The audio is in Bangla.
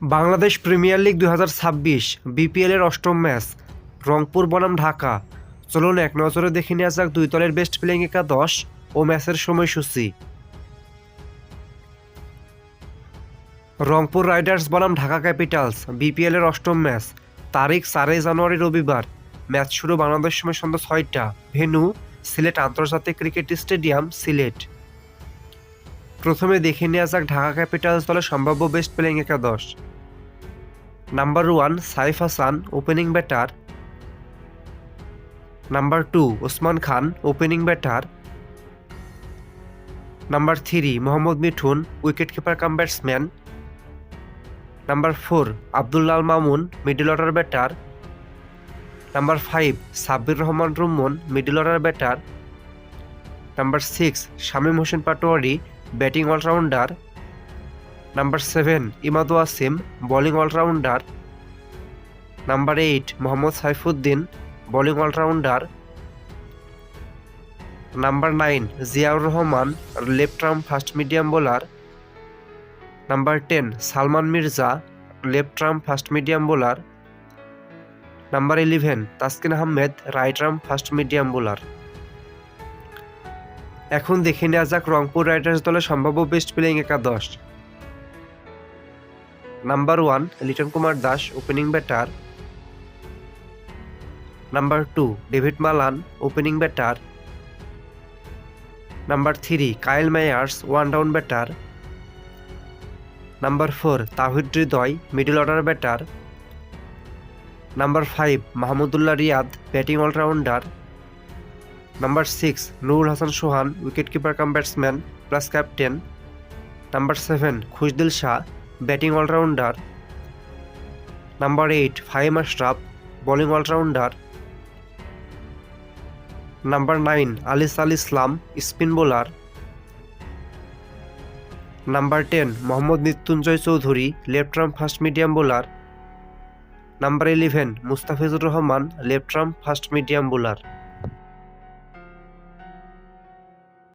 বাংলাদেশ প্রিমিয়ার লিগ ২০২৬ বিপিএল এর অষ্টম ম্যাচ রংপুর বনাম ঢাকা। চলুন এক নজরে দেখে নেওয়া যাক দুই দলের বেস্ট প্লেইং একাদশ ও ম্যাচের সময়সূচি। রংপুর রাইডার্স বনাম ঢাকা ক্যাপিটালস বিপিএল এর অষ্টম ম্যাচ, তারিখ ৪ জানুয়ারি রবিবার। ম্যাচ শুরু বাংলাদেশ সময় সন্ধ্যা ৬টা। ভেন্যু সিলেট আন্তর্জাতিক ক্রিকেট স্টেডিয়াম, সিলেট। প্রথমে দেখে নেওয়া যাক ঢাকা ক্যাপিটালস দলের সম্ভাব্য বেস্ট প্লেইং একাদশ। Number 1 Saif Hasan, opening batter. Number 2 Osman Khan, opening batter. Number 3 Mohammad Mithun, wicket keeper cum batsman. Number 4 Abdullah Mamun, middle order batter. Number 5 Sabbir Rahman Rumman, middle order batter. Number 6 Shamim Hossain Patwari, batting all-rounder. Number 7 Imad Wasim, bowling all-rounder. Number 8 Mohammad Saifuddin, bowling all-rounder. Number 9 Ziaur Rahman, left arm fast medium bowler. Number 10 Salman Mirza, left arm fast medium bowler. Number 11 Taskin Ahmed, right arm fast medium bowler. এখন দেখে নেওয়া যাক রংপুর রাইডার্স দলের সম্ভাব্য বেস্ট প্লেইং একাদশ। Number 1 Liton Kumar Das, opening batter. Number 2 David Malan, opening batter. Number 3 Kyle Mayers, one down batter. Number 4 Towhid Hridoy, middle order batter. Number 5 Mahmudullah Riyad, batting all-rounder. Number 6 Nurul Hasan Sohan, wicket keeper cum batsman plus captain. Number 7 Khushdil Shah, batting all-rounder. Number 8 Faheem Ashraf, bowling all-rounder. Number 9 Alis Al Islam, spin bowler. Number 10 Mohammad Mrittunjoy Chowdhury, left arm fast medium bowler. Number 11 Mustafizur Rahman, left arm fast medium bowler.